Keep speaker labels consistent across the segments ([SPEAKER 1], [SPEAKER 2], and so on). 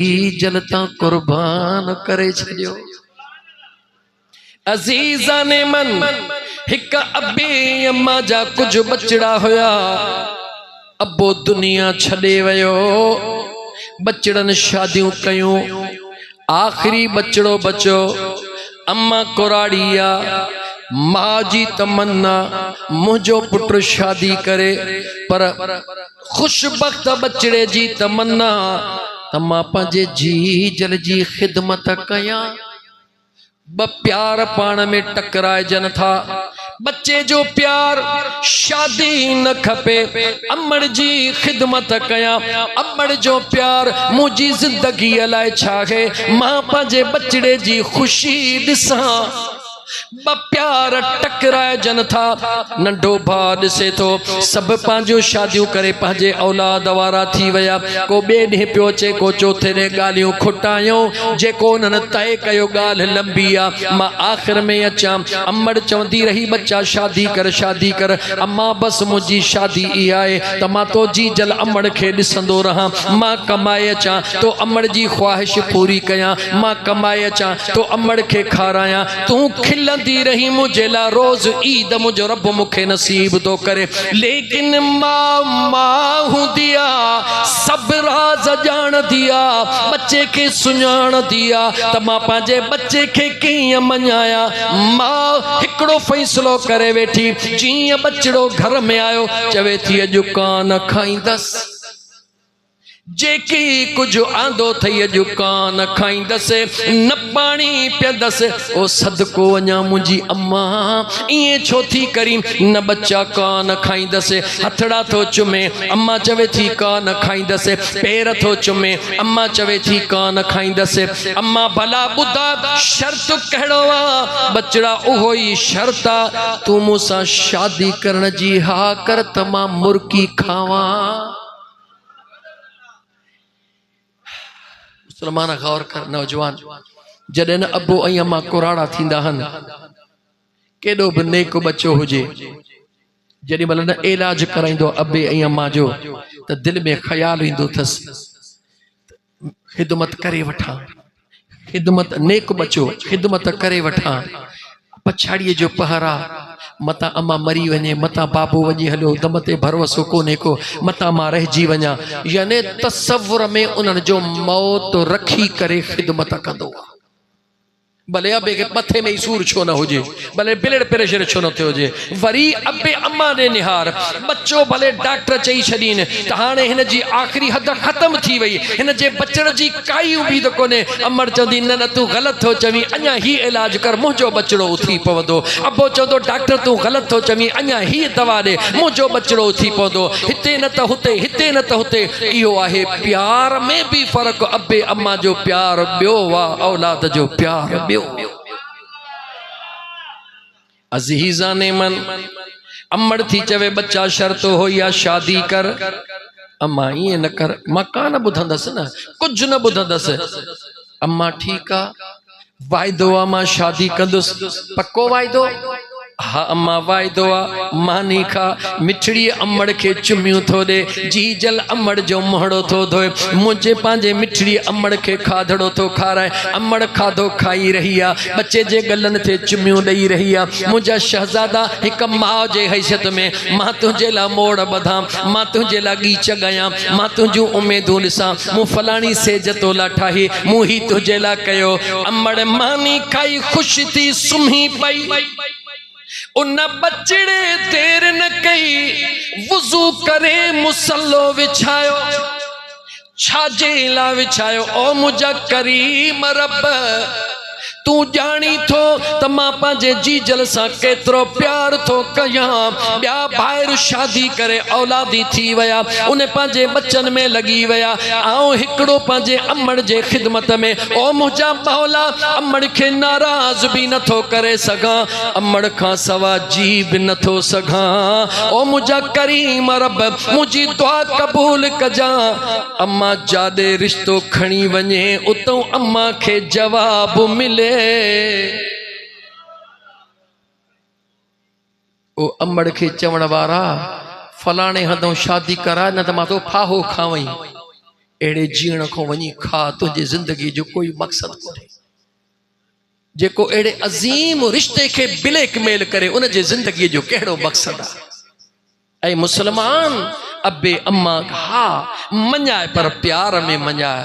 [SPEAKER 1] जलता कुर्बान करे छड़ियो। अजीजा ने मन हिक अबे अम्मा जा कुछ बचड़ा होया। अबो दुनिया छड़े वयो। बचड़न शादियों कयूं। आखिरी बचड़ो बचो अम्मा कुराड़िया। माँ जी तमन्ना मुझो पुत्र शादी करे पर खुशबख्त बचड़े जी तमन्ना तमा पंजे जी जल जी खिदमत कया। ब प्यार पाण में टकराए जन था। बच्चे जो प्यार शादी न खपे अमड़ जी खिदमत कया। अमड़ जो प्यार मुझी जिंदगी अलाए छाहे मां पंजे बचड़े जी खुशी दिसा। ब प्यार टकराए जन था। नंढो भाउ ॾिसे थो सब पांजो शादियों करे पांजे औलाद वारा थी वया। को बे ॾींहुं पियो अचे को चौथे ॾींहुं ॻाल्हियूं खुटायूं जेको उन्हनि तय कयो ॻाल्हि लंबी आ। मां आख़िर में अचां। अमड़ चवंदी रही बच्चा शादी कर शादी कर। अम्मा बस मुंहिंजी शादी इहा आहे त मां तो जी जल अमड़ खे ॾिसंदो रहां। मां कमाए अचां तो अमड़ जी ख्वाहिश पूरी कयां। मां कमाए अचां तो अमड़ खे खारायां। तूं खिलंदी रही मुझे ला रोज ईद मुझो रब मुखे नसीब तो करे। लेकिन मां हुंदिया सब राज जान दिया। बच्चे के सुञाण दिया त मां पंहिंजे बच्चे के कीअं मञाया। मां हिकिड़ो फैसलो करे वेठी। जीअं बचड़ो घर में आयो चवे थी अॼु कान खाईंदसि। जेकी कुछ आंदो थई अॼु कान खाईंदसि न पानी पियंदसि। ओ सदको वञा मुंहिंजी अम्मा ईअं छो थी करी न बच्चा कान खाईंदसि। हथड़ा थो चुमे अम्मा चवे थी कान खाईंदसि। पेर थो चुमे अम्मा चवे थी कान खाईंदसि। अम्मा भला ॿुधा शर्त कहिड़ो आ। बचड़ा उहो ई शर्त आ तूं मूंसां शादी करण जी हा कर त मां मुर्गी खावां। मुसलमान गौर कर नौजवान जॾहिं न अबो ऐं अम्मा कुराड़ा थींदा हन केॾो बि नेक बच्चो हुजे जॾहिं महिल न इलाज कराईंदो अबे ऐं अम्मा जो त दिलि में ख़्याल ईंदो अथसि ख़िदमत करे वठां। ख़िदमत नेक बच्चो ख़िदमत करे वठां। पछाड़ीअ जो पहरा मता अम्मा मरी वञे मता बाबू वञी हलियो दम ते भरोसो कोन्हे को मता मां रहिजी वञा। याने तसव्वुर में उन्हनि जो मौत रखी करे ख़िदमत कंदो। भले अबे के मथे में ही सूर छो न हुजे भले ब्लड प्रेशर छो न थियो हुजे वरी अबे अम्मा ने निहार बच्चो भले डॉक्टर चई छॾीन त हाणे हिन जी आख़िरी हद ख़त्म थी वई हिन जे बचण जी काई उम्मीद कोन्हे। अमड़ चवंदी न न तूं ग़लति थो चवीं अञा ही इलाज कर मुंहिंजो बचड़ो उथी पवंदो। अबो चवंदो डॉक्टर तूं ग़लति थो चवीं अञा ही दवा ॾे मुंहिंजो बचड़ो उथी पवंदो। हिते न त हुते हिते न त हुते। इहो आहे प्यार में भी फ़र्क़ु। अबे अम्मा जो प्यार ॿियो आहे औलाद जो प्यार ॿियो। अज़ीज़ा ने मन अमड़ थी चवे बच्चा शर्त हो या शादी कर। अम्मा ये न कर मां कान ॿुधंदसि न कुछ न ॿुधंदसि। अम्मा ठीक आ वाइदो आ मां शादी कंदुसि। पक्को वाइदो? हा अम्मा वाइदो आ। मानी खा मिठड़ी अमड़ के चुमियूं थो दे जी जल अमड़ जो मोहड़ो थो धोए मुझे पांजे मिठड़ी अमड़ के खाधड़ो थो खाराए। अमड़ खाधो खाई रही आ बच्चे जे गलन थे चुमियूं ॾेई रही आ। मुझा शहजादा एक माँ जे हैसियत में मां तुझे ला मोड़ बधा मां तुझे ला गीच गया मां तुझू उम्मीदूं ॾिसां मूं फलानी सेज तो ला ठाही मूं ही तुझे ला कयो। अमड़ मानी खाई खुश थी सुम्ही पई। उन बचड़े देर न कई वुज़ू करे मुसल्लो विछायो। छाजे ला विछायो ओ मुझा करीम रब तू जानी थो त मां पंहिंजे जीजल सां केतिरो प्यार थो कयां। ॿिया ॿाहिरि शादी करे औलादी थी वया उन पंहिंजे बच्चन में लगी वया। आऊं हिकिड़ो पंहिंजे अमड़ जे ख़िदमत में ओ मुंहिंजा मौला अमड़ खे नाराज़ भी नथो करे सघां अमड़ खां सवा जी भी नथो सघां। ओ मुंहिंजा करीम रब मुंहिंजी दुआ क़बूल कजां। अम्मा जाॾे रिश्तो खणी वञे उतों अम्मा खे जवाब मिले। ओ अमड़ के चवण वारा फलाने हदों शादी करा न तो मां तो फाहो खावई। अड़े जीण को वही खा तुझे जिंदगी जो कोई मकसद कोन्हे जेको अड़े अजीम रिश्ते के ब्लैकमेल करे उन जे जिंदगी जो कहिड़ो मकसद है। मुसलमान अबे अम्मा हा मञाए पर प्यार में मञाए,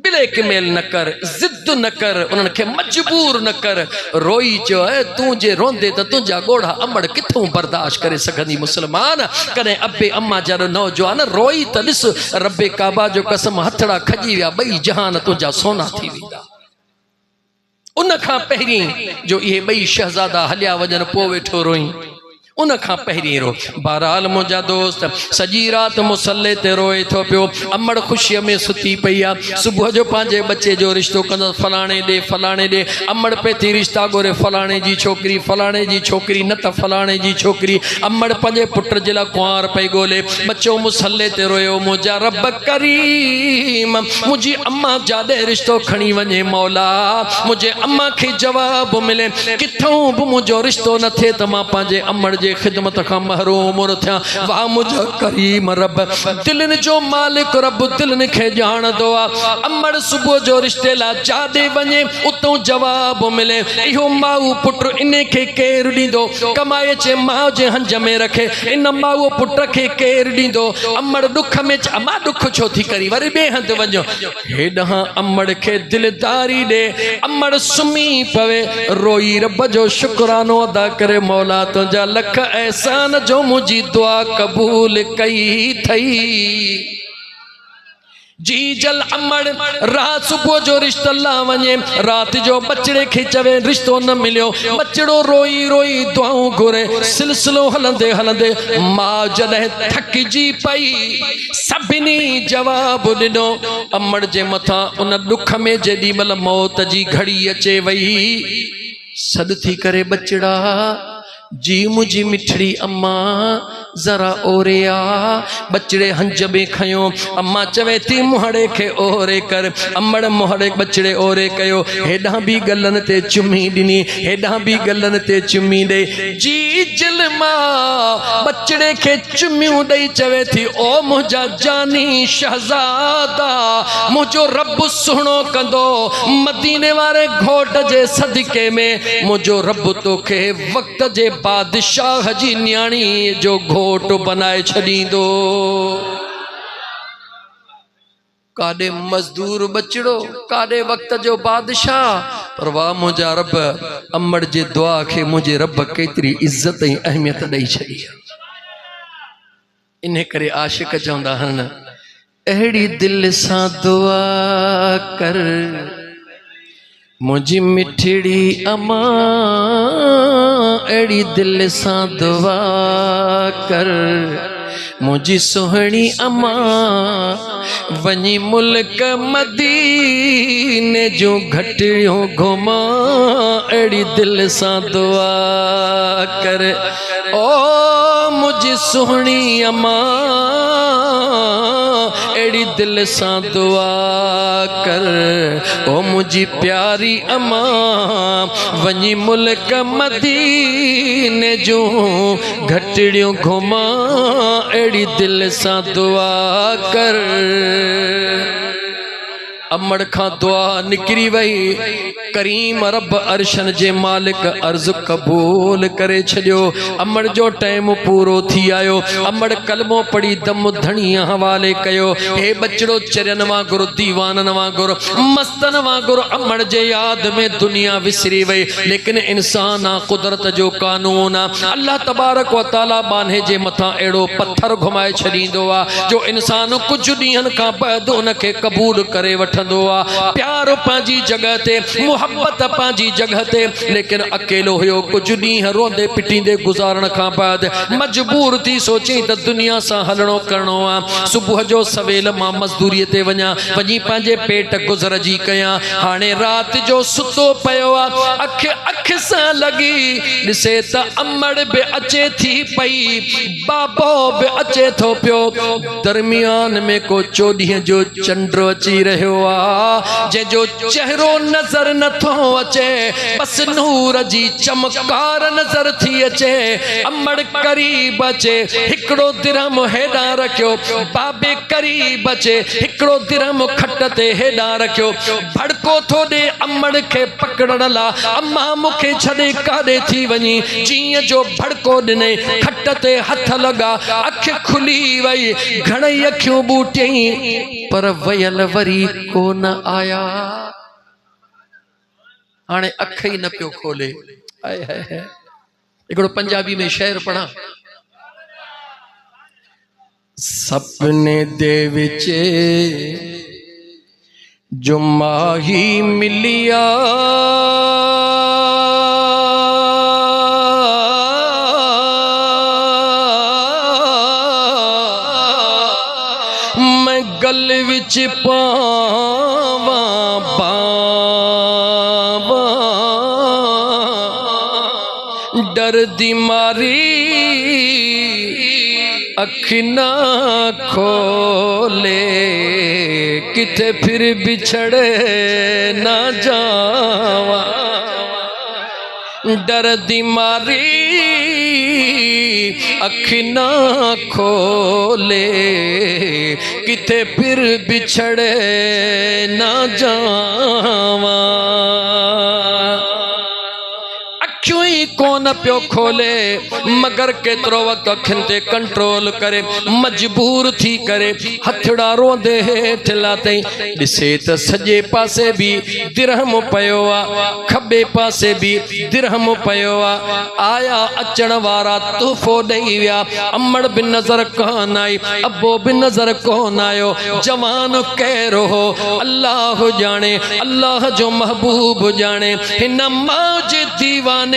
[SPEAKER 1] ब्लैकमेल न कर, जिद न कर, उनके मजबूर न कर। रोई जो है तू जे रोंदे तो तुझा गोड़ा अमड़ किथों बर्दाश्त करे सघंदी मुसलमान। कने अबे अम्मा जरो नौजवान रोई तो ॾिस रब्बे काबा जो कसम हथड़ा खजी विया, ॿई जहान तुझा सोना थी वेंदा। उन खां पहिरीं जो ये ॿई शहजादा हलिया वजन पो वेठो रोई, उन खां पहिरीं रो। बहरहाल मुंहिंजा दोस्त सॼी रात मुसल्ले ते रोए थो पियो। अमड़ ख़ुशीअ में सुती पई आहे। सुबुह जो पंहिंजे बच्चे जो रिश्तो कंदो, फलाणे ॾे फलाणे ॾे। अमड़ पे थी रिश्ता ॻोल्हे, फलाणे जी छोकिरी, फलाणे जी छोकिरी, न त फलाणे जी छोकिरी। अमड़ पंहिंजे पुट जे लाइ कुंवार पई ॻोल्हे। बच्चो मुसल्ले ते रोयो, मुंहिंजा रब करीम मुंहिंजी अम्मा जाॾे रिश्तो खणी वञे मौला, मुंहिंजे अम्मा खे जवाब मिले किथों बि मुंहिंजो रिश्तो न थिए त मां पंहिंजे अमड़ जे खिदमत का महरूम थिया। वाह मुझा करीम रब, दिलन जो मालिक रब दिलन खे ॼाणदो आहे। अमड़ सुबुह जो रिश्ते ला जादे वञे, उतों जवाब मिले इहो माऊ पुट इन खे केर ॾींदो, कमाए चे माउ जे हंज में रखे, इन माऊ पुट खे केर ॾींदो। अमड़ दुख में अमा दुख छो थी करी, वरी ॿिए हंध वञो, हेॾां अमड़ खे दिलदारी ॾे। अमड़ सुम्ही पवे, रोई रब जो शुक्रानो अदा करे, मौला तुंहिंजा लख एहसान जो मुझी दुआ कबूल कई थई। जी जल अमड़ रात सुबुह जो रिश्तो ला वञे, रात जो बचड़े खे चवे रिश्तो न मिलियो। बचड़ो रोई रोई दुआऊं घुरे, सिलसिलो हलंदे हलंदे मां जॾहिं थकजी पई, सभिनी जवाब ॾिनो। अमड़ जे मथां उन दुख में जेॾी महिल मौत जी घड़ी अचे वई, सॾ थी करे बचड़ा जी मुझी मिठड़ी अम्मा जरा ओरे आ। बचड़े हंज में खयो, अम्मा चवे थी मुहड़े खे ओरे कर। अमड़ मुहड़े बचड़े ओरे कयो, हेॾां भी गलन ते चुमी ॾिनी, हेॾां भी गलन ते चुमी ॾे। जी जिल मां बचड़े खे चुमियूं ॾेई चवे थी ओ मुंहिंजा जानी शहजादा, मुंहिंजो रब सुहिणो कंदो, मदीने वारे घोट जे सदके में मुंहिंजो रब तोखे वक़्त जे बादशाह जी न्याणी जो घोट बनाए छॾींदो। काॾे मजदूर बचड़ो, काॾे वक़्त जो बादशाह, पर वाह मुंहिंजा रब, अमड़ जे दुआ खे मुंहिंजे रब केतिरी इज़त ऐं अहमियत ॾेई छॾी। इन करे आशिक चवंदा आहिनि अहिड़ी दिल सां दुआ कर मुझी मिठड़ी अम्मा, अड़ी दिल सां दुआ कर मुझी सुहणी अम्मा, वनी मुल्क मदीने जो घटियों घुमा, अड़ी दिल सां दुआ कर ओ मुझी सुहणी अम्मा, अड़ी दिल सां दुआ कर ओ मुझी प्यारी अम्मा, वनी मुल्क मदीने जो घटियों घुमा, अड़ी दिल सां दुआ कर। अमड़ खां दुआ निकरी वही, करीम रब अरशन जे मालिक अर्ज कबूल करे छॾियो। अमड़ जो टाइम पूरो थी आयो। अमड़ कलमो पढ़ी दम धणीअ हवाले कयो। हे बचड़ो चरियन वांगुरु, दीवानन वांगुरु, मस्तन वांगुरु अमड़ जे याद में दुनिया विसरी वई। लेकिन इंसान कुदरत जो कानून आहे, अल्लाह तबारक व तआला बाने जे मथां अहिड़ो पत्थर घुमाए छॾींदो आहे जो इंसान कुछ ॾींहंनि खां बाद उनखे क़बूल करे वठंदो। प्यार पंहिंजी जगह ते, मोहब्बत पंहिंजी जगह ते, लेकिन अकेलो हुयो। कुछ ॾींहं रोंदे पिटींदे गुज़ारण खां बाद मजबूर थी सोची त दुनिया सां हलणो करणो आहे। सुबुह जो सवेल मां मज़दूरीअ ते वञा, वञी पंहिंजे पेट गुज़र जी कयां। हाणे रात जो सुतो पियो आहे, अख अख सां लगी ॾिसे त अमड़ बि अचे थी पई, बाबो बि अचे थो पियो। दरमियान में को चोॾींहं जो चंड अची रहियो आ जो चेहरो नजर न थो अचे बस नूर जी चमकार नजर थी अचे अमड़ करीब अचे हिकड़ो दिरहम हेडा रखियो बाबे करीब अचे हिकड़ो दिरहम खट ते हेडा रखियो भड़को थो दे अमड़ के पकड़न ला अम्मा मुखे छड़े काडे थी वनी जीअं जो भड़को दिने खट ते हथ लगा अख खुली वई घणई अखियों बूटियई पर वयल वरी को न आया हाणे अख ही न पियो खोले आए है हिकिड़ो पंजाबी में शेर पढ़ा सपने दे विच जो माही मिलिया मैं गल विच पावा बावा डर दी मारी अख ना खोले किथे फिर बिछड़े ना जावा डर दी मारी अख ना खोले किथे फिर बिछड़े ना जावा अखियों ही कोन पियो खोले मगर केतरो वक्त अखिन ते कंट्रोल करे मजबूर थी करे हथड़ा रोंदे हेठ लाते दिसे त सजे पासे भी दिरहम पयो आ खबे पासे भी दिरहम पयो आ आया अचण वारा तोहफो दई विया अमड़ भी नजर कोन आई अबो भी नजर कोन आयो जवान कहरो हो अल्लाह जाने अल्लाह जो महबूब जाने हिन मौज दीवाने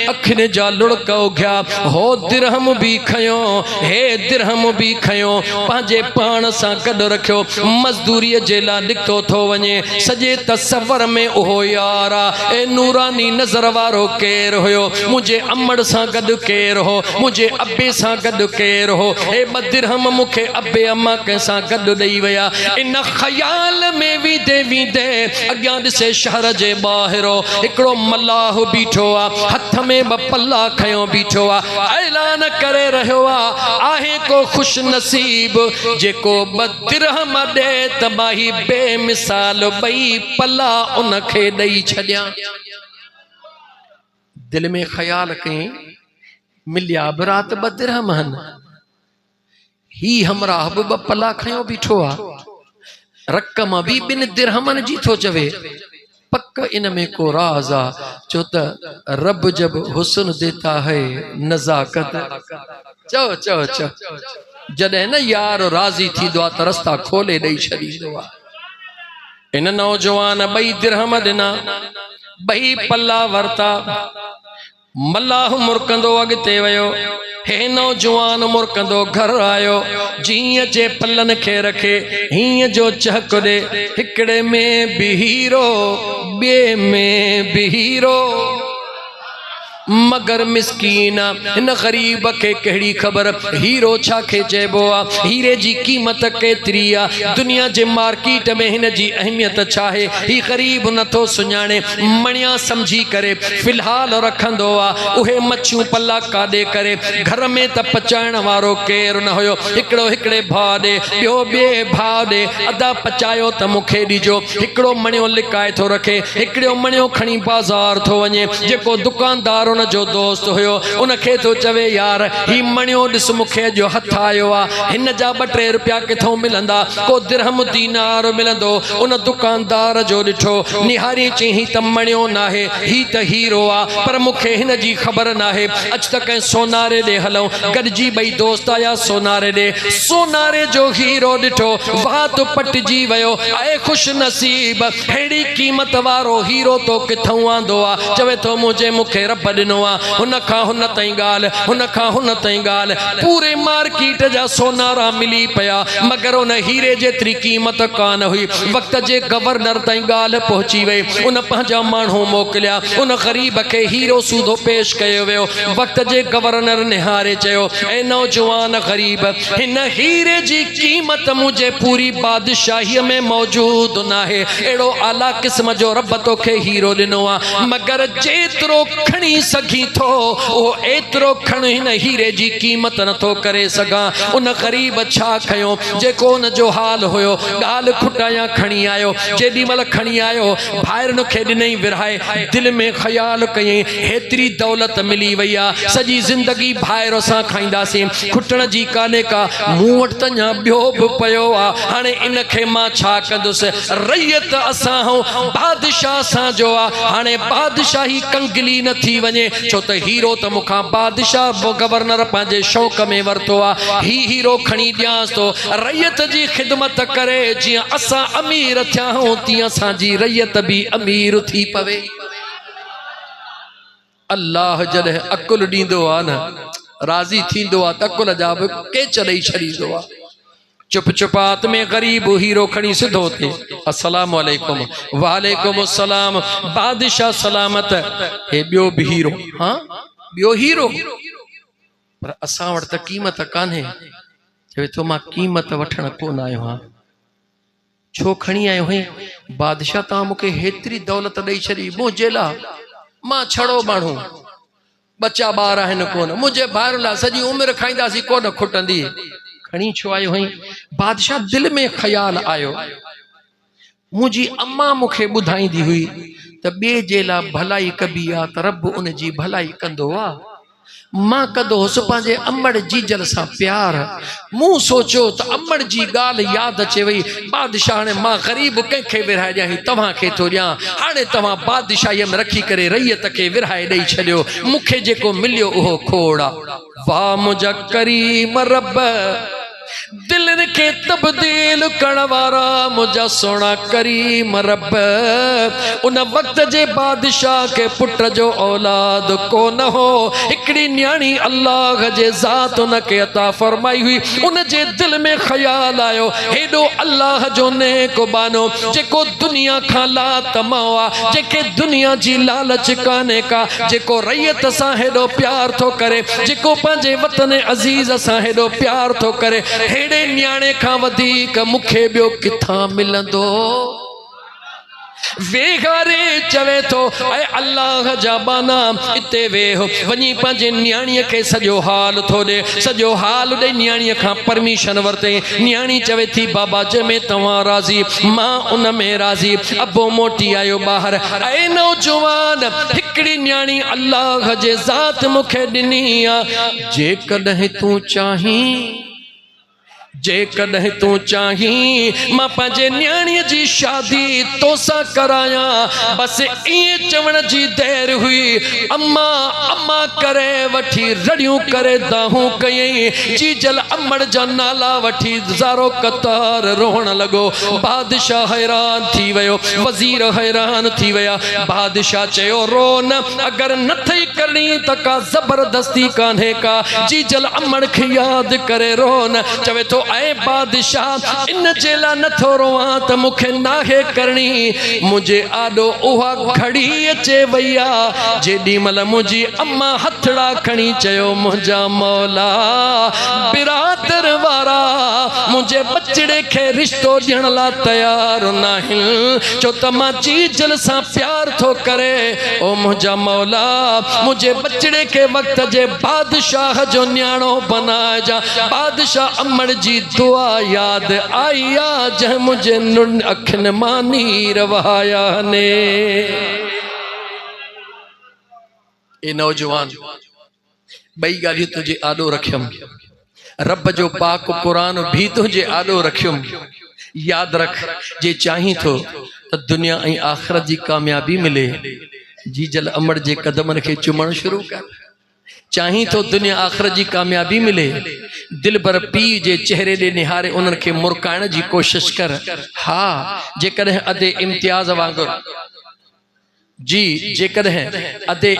[SPEAKER 1] अखिन जा लुड़का उघिया हो दिरहम भी खयो हे दिरहम भी खयो पांजे पान सा गड रखियो मजदूरी जे ला निकतो थो वने सजे तस्वर में ओहो यारा ए नूरानी नजर वारो केर होयो मुझे अमड़ सा गड केर हो मुझे अब्बे सा गड केर हो ए बदिरहम मुखे अब्बे अम्मा के सा गड दई वया इन ख्याल में वी दे अग्यां दिसे शहर जे बाहरो एकड़ो मल्लाह बीठो आ हथ में बपल्ला खयो बीठो आ ऐलान करे रहो आहे को खुश नसीब जेको बदिरहम दे तबाही बेमिसाल बई पल्ला उनखे दई छड्या दिल में ख्याल कई मिलिया बरात बदिरहम हन ही हमरा हब पल्ला खयो बीठो आ रकम भी बिन दिरहमन जी थो चवे पक इन में को राज आ चो त रब जब हुस्न देता है नजाकत चो चो चो जडे न यार राजी थी दो त रस्ता खोले दई छडींदो आ इन नौजवान बई दिरहम दिना बई पल्ला वरता मल्लाह मुरकंदो अगते वयो हे नौजवान मुरकंदो घर आयो जीअं जे पल्लन खे रखे हीअं जो चहक दे हिकड़े में भी हीरो बे में भी हीरो मगर मिस्कीन इन गरीब के कहिड़ी खबर हीरो छा खे चइबो आ हीरे जी कीमत केतिरी आ दुनिया जे मार्केट में हिन जी अहमियत छा है ही गरीब नथो सुञाणे मणिया समझी करे फिलहाल रखंदो आ उहे मच्छियूं पल्ला काडे करे घर में त पचाइण वारो केर न हुयो हिकड़ो हिकड़े भाउ ॾे ॿियो ॿिए भाउ ॾे अदा पचायो त मूंखे ॾिजो हिकड़ो मणियो लिकाए थो रखे हिकड़ो मणियो खणी बाज़ार थो वञे जेको दुकानदार उन जो दोस्त हुयो उनखे तो चवे यार ही मणियो दिस मुखे जो हथ आयो आ हिन जा 2-3 रुपया किथों मिलंदा को दिरहम दीनार मिलंदो उन दुकानदार जो ॾिठो निहारी चई त मणियो नाहे ही त हीरो आ पर मुखे हिन जी खबर नाहे अच त कंहिं सोनारे ॾे हलऊं गॾिजी ॿई दोस्त आया सोनारे ॾे सोनारे जो हीरो ॾिठो वात पटिजी वियो ऐं खुश नसीब हेड़ी कीमत वारो हीरो तो किथों आंदो आ चवे तो मुझे मुखे रब ॾिनो आहे, हुन खां हुन ताईं ॻाल्हि, हुन खां हुन ताईं ॻाल्हि, पूरे मार्केट जा सोनारा मिली पिया मगर उन हीरे जेतिरी क़ीमत कान हुई। वक़्त जे गवर्नर ताईं ॻाल्हि पहुची वई, उन पंहिंजा माण्हू मोकिलिया, उन ग़रीब खे हीरो सूदो पेश कयो वियो। वक़्त जे गवर्नर निहारे चयो, ऐ नौजवान ग़रीब, हिन हीरे जी क़ीमत मुझे पूरी बादशाही में मौजूद न है। एड़ो आला किस्म जो रब तोखे हीरो ॾिनो आहे, मगर जेतिरो खणी सघी थो वो एतिरो खण हिन हीरे जी क़ीमत नथो करे सघां। उन ग़रीब छा कयो, जेको उन जो हाल हुयो, ॻाल्हि खुटाया खणी आयो। जेॾी महिल खणी आयो भाइरनि खे ॾिनई विरहाए, दिलि में ख़्याल कयईं हेतिरी दौलत मिली वई आहे, सॼी ज़िंदगी भाइर सां खाईंदासीं, खुटण जी कान्हे का, मूं वटि त अञा ॿियो बि पियो आहे, हाणे इन खे मां छा कंदुसि। रैयत असां ऐं बादशाह सां जो आहे, हाणे बादशाही कंगली न थी वञे, छो त हीरो त मूंखां बादशाह गवर्नर पंहिंजे शौक़ में वरितो आहे, हीरो खणी ॾियांसि थो रैयत जी ख़िदमत करे। जीअं असां अमीर थिया आहियूं तीअं असांजी रैयत बि अमीर थी पवे। अल्लाह जॾहिं अकुल ॾींदो आहे न, राज़ी थींदो आहे त अकुल जा बि केच ॾेई छॾींदो आहे। चुप चुपात में ग़रीब हीरो खणी सिधो थे, अस्सलाम वालेकुम, वालेकुम अस्सलाम, बादशाह सलामत, हे ॿियो बि हीरो, हाँ ॿियो हीरो, पर असां वटि त क़ीमत कान्हे। चवे थो मां क़ीमत वठण कोन आयो आहियां। छो खणी आयो हैं? बादशाह तव्हां मूंखे हेतिरी दौलत ॾेई छॾी, मुंहिंजे लाइ, मां छड़ो माण्हू, बच्चा ॿार आहिनि कोन, मुंहिंजे भाइर लाइ सॼी उमिरि खाईंदासीं कोन खुटंदी, खणी छो आयो हई? बादशाह दिल में ख़्याल आयो, मुंहिंजी अम्मा मूंखे ॿुधाईंदी हुई त ॿिए जे लाइ भलाई कबी आहे त रब उन जी भलाई कंदो आहे। मां कंदो हुउसि पंहिंजे अम्मड़ जीजल सां प्यार, मूं सोचियो त अम्मड़ जी ॻाल्हि यादि अचे वई। बादशाह, हाणे मां ग़रीब कंहिंखे विरहाए ॾियां, तव्हांखे थो ॾियां, हाणे तव्हां बादशाहीअ में रखी करे रैयत खे विरहाए ॾेई छॾियो, मूंखे जेको मिलियो उहो खोड़ आहे। वाह मुंहिंजा करीम रब, दिलनि खे तब्दील करण वारा मुंहिंजा सोना करीम रब, उन वक़्त जे बादशाह के पुट जो औलाद कोन हो, हिकिड़ी न्याणी अल्लाह जे ज़ात उन खे अता फरमाई हुई। उन जे दिल में ख़्याल आयो, हेॾो अल्लाह जो नेक बानो जेको दुनिया खां ला तमाओ आहे, जेके दुनिया जी लालच कान्हे का, जेको रैयत सां हेॾो प्यार थो करे, जेको पंहिंजे वतन अज़ीज़ सां हेॾो प्यार थो करे, हेड़े न्याणे खां वधीक मूंखे ॿियो किथां मिलंदो। वेगारे चवे थो, ऐ अल्लाह जा बाना इते वेहो, वञी पंहिंजे न्याणीअ खे सॼो हाल थो ॾे, सॼो हाल ॾे न्याणीअ खां परमिशन वरिते। न्याणी चवे थी बाबा जंहिंमें तव्हां राज़ी, मां उन में राज़ी। अबो मोटी आयो ॿाहिरि, ऐ नौजवान, हिकिड़ी न्याणी अल्लाह जे ज़ात मूंखे ॾिनी आहे, जेकॾहिं तूं चाहीं, जेकॾहिं तूं चाहीं मां पंहिंजे न्याणीअ जी शादी तोसां करायां। बसि ईअं चवण जी देर हुई, अम्मा अम्मा करे वठी रड़ियूं करे दाहूं कयईं, जीजल अम्मड़ जा नाला वठी ज़ारो कतार रोहण लॻो। बादशाह हैरान थी वियो, वज़ीर हैरान थी विया। बादशाह चयो रो न, अगरि नथई करणी त का ज़बरदस्ती कान्हे का, जीजल अम्मड़ खे यादि करे रो न। चवे थो ऐ बादशाह, इन जे लाइ नथो रोवां त मूंखे नाहे करणी, मुंहिंजे आॾो उहा घड़ी अचे वई आहे जेॾी महिल मुंहिंजी अम्मा हथड़ा खणी चयो, मुंहिंजा मौला बिरादर वारा मुंहिंजे बचड़े खे रिश्तो ॾियण लाइ तयार न आहिनि, छो त मां जीजल सां प्यार थो करे। ओ मुंहिंजा मौला, मुंहिंजे बचड़े खे वक़्त जे बादशाह जो न्याणो बनाइजा। बादशाह अम्मड़ जी दुआ याद आई आ, जंहिं मुझे नुन अखिन मां नीर वहाया ने। ए नौजवान, बई ॻाल्हियूं तुंहिंजे आॾो रखियम, रब जो पाक कुरान भी तुंहिंजे आॾो रखियम। याद रख, जे चाहीं थो त दुनिया ऐं आख़िरत जी कामयाबी मिले, जीजल अम्मड़ जे कदमनि खे चुमण शुरू कर। चाहीं तो दुनिया आख़िरत जी कामयाबी मिले, दिल भर पी जे चेहरे दे निहारे उन्हनि खे मुरकाइण जी कोशिश कर। हाँ, जेकॾहिं अदे इम्तियाज़ वांगुरु, जी जेकॾहिं अदे